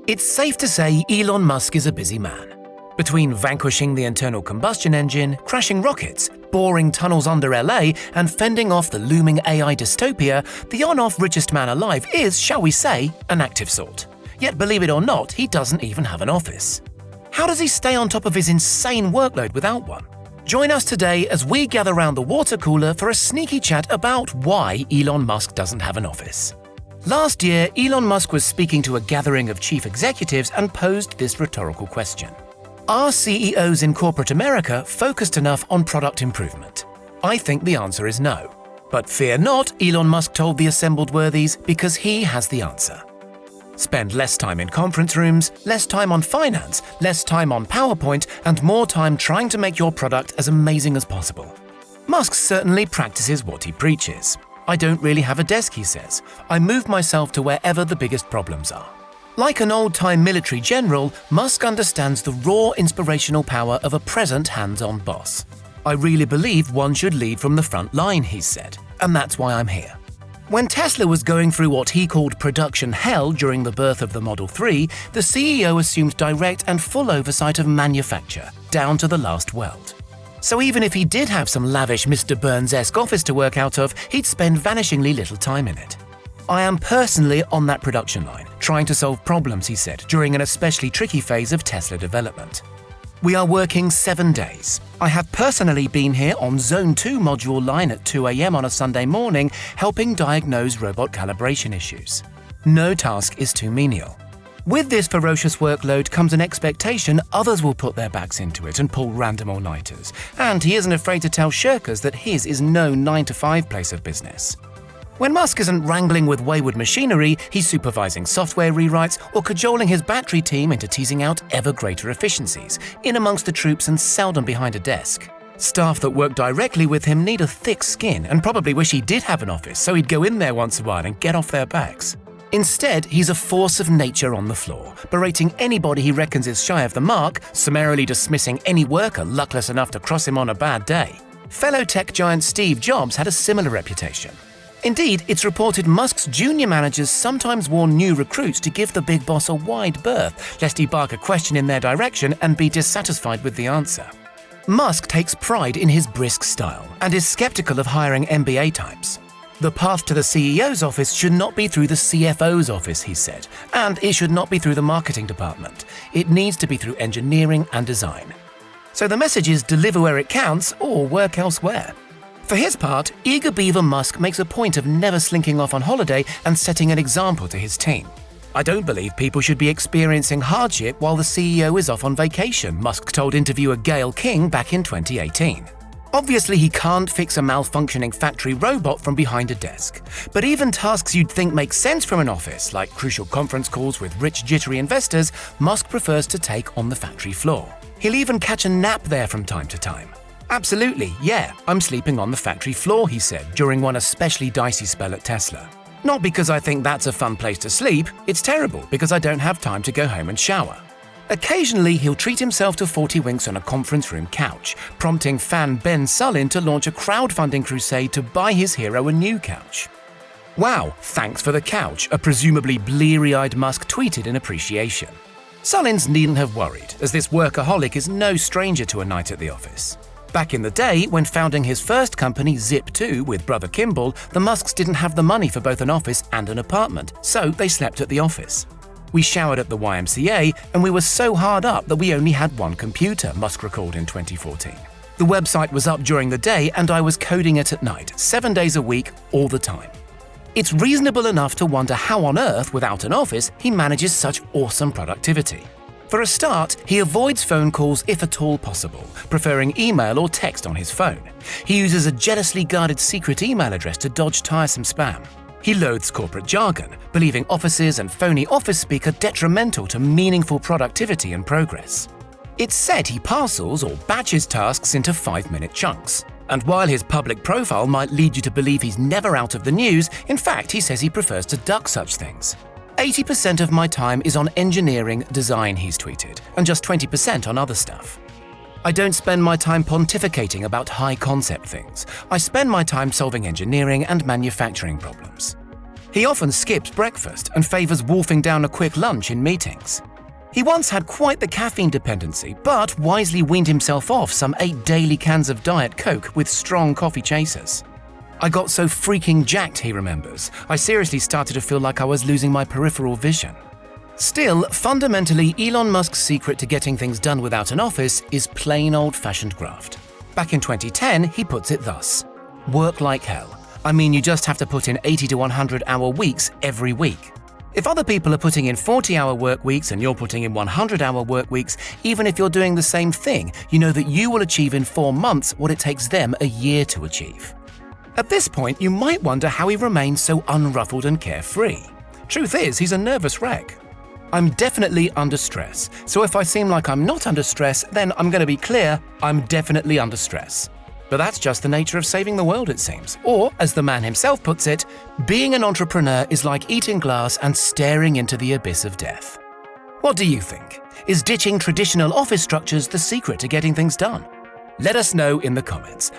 It's safe to say Elon Musk is a busy man. Between vanquishing the internal combustion engine, crashing rockets, boring tunnels under LA, and fending off the looming AI dystopia, the on-off richest man alive is, shall we say, an active sort. Yet believe it or not, he doesn't even have an office. How does he stay on top of his insane workload without one? Join us today as we gather round the water cooler for a sneaky chat about why Elon Musk doesn't have an office. Last year, Elon Musk was speaking to a gathering of chief executives and posed this rhetorical question. Are CEOs in corporate America focused enough on product improvement? I think the answer is no. But fear not, Elon Musk told the assembled worthies, because he has the answer. Spend less time in conference rooms, less time on finance, less time on PowerPoint, and more time trying to make your product as amazing as possible. Musk certainly practices what he preaches. I don't really have a desk, he says. I move myself to wherever the biggest problems are. Like an old-time military general, Musk understands the raw inspirational power of a present hands-on boss. I really believe one should lead from the front line, he said, and that's why I'm here. When Tesla was going through what he called production hell during the birth of the Model 3, the CEO assumed direct and full oversight of manufacture, down to the last weld. So even if he did have some lavish Mr. Burns-esque office to work out of, he'd spend vanishingly little time in it. I am personally on that production line, trying to solve problems, he said, during an especially tricky phase of Tesla development. We are working 7 days. I have personally been here on Zone 2 module line at 2 a.m. on a Sunday morning, helping diagnose robot calibration issues. No task is too menial. With this ferocious workload comes an expectation others will put their backs into it and pull random all-nighters, and he isn't afraid to tell shirkers that his is no 9-to-5 place of business. When Musk isn't wrangling with wayward machinery, he's supervising software rewrites or cajoling his battery team into teasing out ever greater efficiencies, in amongst the troops and seldom behind a desk. Staff that work directly with him need a thick skin and probably wish he did have an office so he'd go in there once in a while and get off their backs. Instead, he's a force of nature on the floor, berating anybody he reckons is shy of the mark, summarily dismissing any worker luckless enough to cross him on a bad day. Fellow tech giant Steve Jobs had a similar reputation. Indeed, it's reported Musk's junior managers sometimes warn new recruits to give the big boss a wide berth, lest he bark a question in their direction and be dissatisfied with the answer. Musk takes pride in his brisk style and is skeptical of hiring MBA types. The path to the CEO's office should not be through the CFO's office, he said, and it should not be through the marketing department. It needs to be through engineering and design. So the message is deliver where it counts or work elsewhere. For his part, eager beaver Musk makes a point of never slinking off on holiday and setting an example to his team. I don't believe people should be experiencing hardship while the CEO is off on vacation, Musk told interviewer Gayle King back in 2018. Obviously, he can't fix a malfunctioning factory robot from behind a desk. But even tasks you'd think make sense from an office, like crucial conference calls with rich, jittery investors, Musk prefers to take on the factory floor. He'll even catch a nap there from time to time. Absolutely, yeah, I'm sleeping on the factory floor, he said, during one especially dicey spell at Tesla. Not because I think that's a fun place to sleep, it's terrible because I don't have time to go home and shower. Occasionally, he'll treat himself to 40 winks on a conference room couch, prompting fan Ben Sullin to launch a crowdfunding crusade to buy his hero a new couch. Wow, thanks for the couch, a presumably bleary-eyed Musk tweeted in appreciation. Sullins needn't have worried, as this workaholic is no stranger to a night at the office. Back in the day, when founding his first company, Zip2, with brother Kimball, the Musks didn't have the money for both an office and an apartment, so they slept at the office. We showered at the YMCA, and we were so hard up that we only had one computer, Musk recalled in 2014. The website was up during the day, and I was coding it at night, 7 days a week, all the time. It's reasonable enough to wonder how on earth, without an office, he manages such awesome productivity. For a start, he avoids phone calls if at all possible, preferring email or text on his phone. He uses a jealously guarded secret email address to dodge tiresome spam. He loathes corporate jargon, believing offices and phony office speak are detrimental to meaningful productivity and progress. It's said he parcels or batches tasks into 5-minute chunks. And while his public profile might lead you to believe he's never out of the news, in fact, he says he prefers to duck such things. 80% of my time is on engineering design, he's tweeted, and just 20% on other stuff. I don't spend my time pontificating about high-concept things. I spend my time solving engineering and manufacturing problems. He often skips breakfast and favors wolfing down a quick lunch in meetings. He once had quite the caffeine dependency, but wisely weaned himself off some 8 daily cans of Diet Coke with strong coffee chasers. I got so freaking jacked, he remembers, I seriously started to feel like I was losing my peripheral vision. Still, fundamentally, Elon Musk's secret to getting things done without an office is plain old-fashioned graft. Back in 2010, he puts it thus: work like hell. I mean, you just have to put in 80 to 100-hour weeks every week. If other people are putting in 40-hour work weeks and you're putting in 100-hour work weeks, even if you're doing the same thing, you know that you will achieve in 4 months what it takes them a year to achieve. At this point, you might wonder how he remains so unruffled and carefree. Truth is, he's a nervous wreck. I'm definitely under stress, so if I seem like I'm not under stress, then I'm going to be clear, I'm definitely under stress. But that's just the nature of saving the world, it seems. Or, as the man himself puts it, being an entrepreneur is like eating glass and staring into the abyss of death. What do you think? Is ditching traditional office structures the secret to getting things done? Let us know in the comments.